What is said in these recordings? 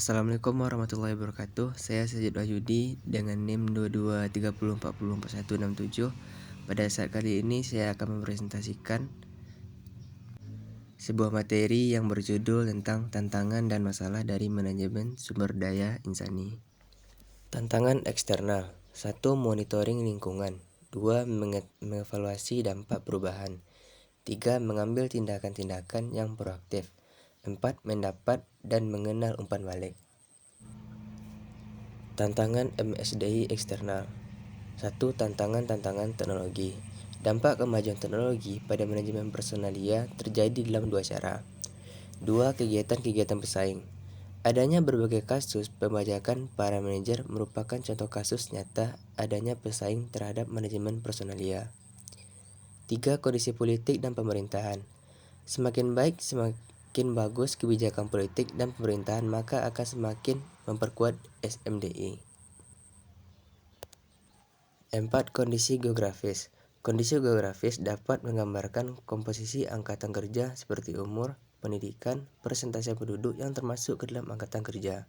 Assalamualaikum warahmatullahi wabarakatuh. Saya Sajid Wahyudi dengan NIM 2230404167. Pada saat kali ini saya akan mempresentasikan sebuah materi yang berjudul tentang tantangan dan masalah dari manajemen sumber daya insani. Tantangan eksternal: 1. Monitoring lingkungan. 2. Mengevaluasi dampak perubahan. 3. Mengambil tindakan-tindakan yang proaktif. 4. Mendapat dan mengenal umpan balik. Tantangan MSDI eksternal. 1. Tantangan teknologi. Dampak kemajuan teknologi pada manajemen personalia terjadi dalam dua cara. 2. Kegiatan-kegiatan bersaing. Adanya berbagai kasus pembajakan para manajer merupakan contoh kasus nyata adanya pesaing terhadap manajemen personalia. 3. Kondisi politik dan pemerintahan. Semakin baik, semakin bagus kebijakan politik dan pemerintahan, maka akan semakin memperkuat SMDI. 4. Kondisi geografis. Kondisi geografis dapat menggambarkan komposisi angkatan kerja seperti umur, pendidikan, persentase penduduk yang termasuk ke dalam angkatan kerja.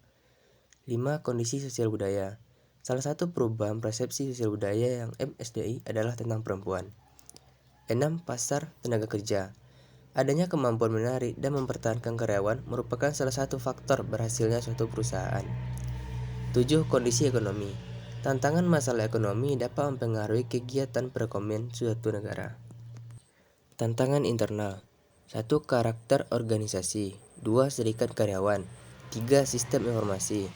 5. Kondisi sosial budaya. Salah satu perubahan persepsi sosial budaya yang MSDI adalah tentang perempuan. 6. Pasar tenaga kerja. Adanya kemampuan menarik dan mempertahankan karyawan merupakan salah satu faktor berhasilnya suatu perusahaan. 7. Kondisi ekonomi. Tantangan masalah ekonomi dapat mempengaruhi kegiatan perekonomian suatu negara. Tantangan internal. 1. Karakter organisasi. 2. Serikat karyawan. 3. Sistem informasi.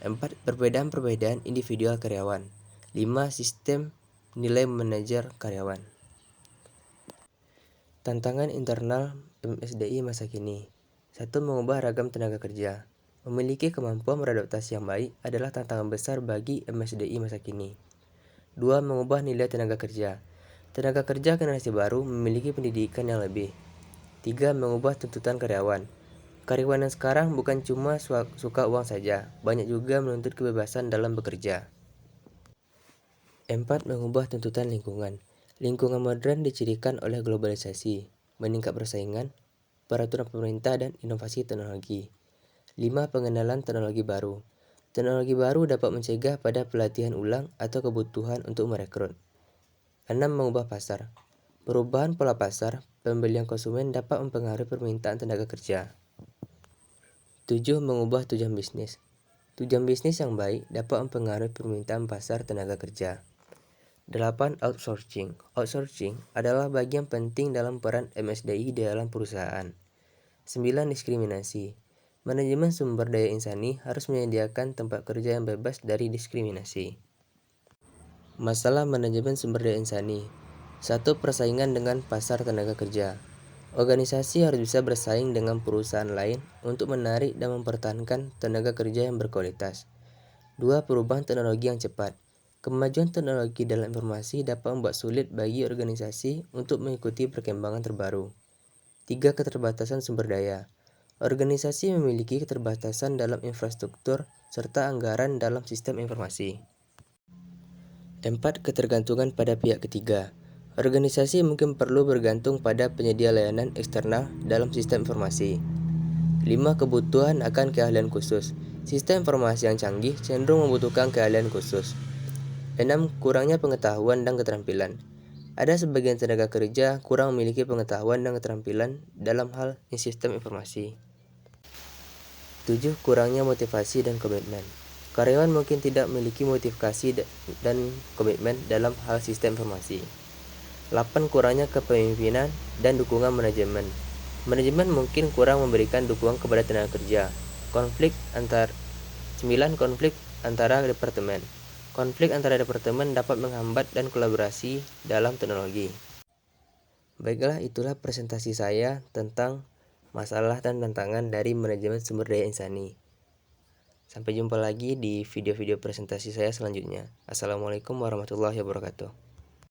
4. Perbedaan-perbedaan individual karyawan. 5. Sistem nilai manajer karyawan. Tantangan internal MSDI masa kini. 1. Mengubah ragam tenaga kerja. Memiliki kemampuan beradaptasi yang baik adalah tantangan besar bagi MSDI masa kini. 2. Mengubah nilai tenaga kerja. Tenaga kerja generasi baru memiliki pendidikan yang lebih. 3. Mengubah tuntutan karyawan. Karyawan yang sekarang bukan cuma suka uang saja, banyak juga menuntut kebebasan dalam bekerja. 4. Mengubah tuntutan lingkungan. Lingkungan modern dicirikan oleh globalisasi, meningkat persaingan, peraturan pemerintah, dan inovasi teknologi. 5. Pengenalan teknologi baru. Teknologi baru dapat mencegah pada pelatihan ulang atau kebutuhan untuk merekrut. 6. Mengubah pasar. Perubahan pola pasar, pembelian konsumen dapat mempengaruhi permintaan tenaga kerja. 7. Mengubah tujuan bisnis. Tujuan bisnis yang baik dapat mempengaruhi permintaan pasar tenaga kerja. 8. Outsourcing. Outsourcing adalah bagian penting dalam peran MSDI di dalam perusahaan. 9. Diskriminasi. Manajemen sumber daya insani harus menyediakan tempat kerja yang bebas dari diskriminasi. Masalah manajemen sumber daya insani. 1. Persaingan dengan pasar tenaga kerja. Organisasi harus bisa bersaing dengan perusahaan lain untuk menarik dan mempertahankan tenaga kerja yang berkualitas. 2. Perubahan teknologi yang cepat. Kemajuan teknologi dalam informasi dapat membuat sulit bagi organisasi untuk mengikuti perkembangan terbaru. 3. Keterbatasan sumber daya. Organisasi memiliki keterbatasan dalam infrastruktur serta anggaran dalam sistem informasi. 4. Ketergantungan pada pihak ketiga. Organisasi mungkin perlu bergantung pada penyedia layanan eksternal dalam sistem informasi. 5. Kebutuhan akan keahlian khusus. Sistem informasi yang canggih cenderung membutuhkan keahlian khusus. 6. Kurangnya pengetahuan dan keterampilan. Ada sebagian tenaga kerja kurang memiliki pengetahuan dan keterampilan dalam hal sistem informasi. 7. Kurangnya motivasi dan komitmen. Karyawan mungkin tidak memiliki motivasi dan komitmen dalam hal sistem informasi. 8. Kurangnya kepemimpinan dan dukungan manajemen. Manajemen mungkin kurang memberikan dukungan kepada tenaga kerja. 9. Konflik antara departemen. Konflik antara departemen dapat menghambat dan kolaborasi dalam teknologi. Baiklah, itulah presentasi saya tentang masalah dan tantangan dari manajemen sumber daya insani. Sampai jumpa lagi di video-video presentasi saya selanjutnya. Assalamualaikum warahmatullahi wabarakatuh.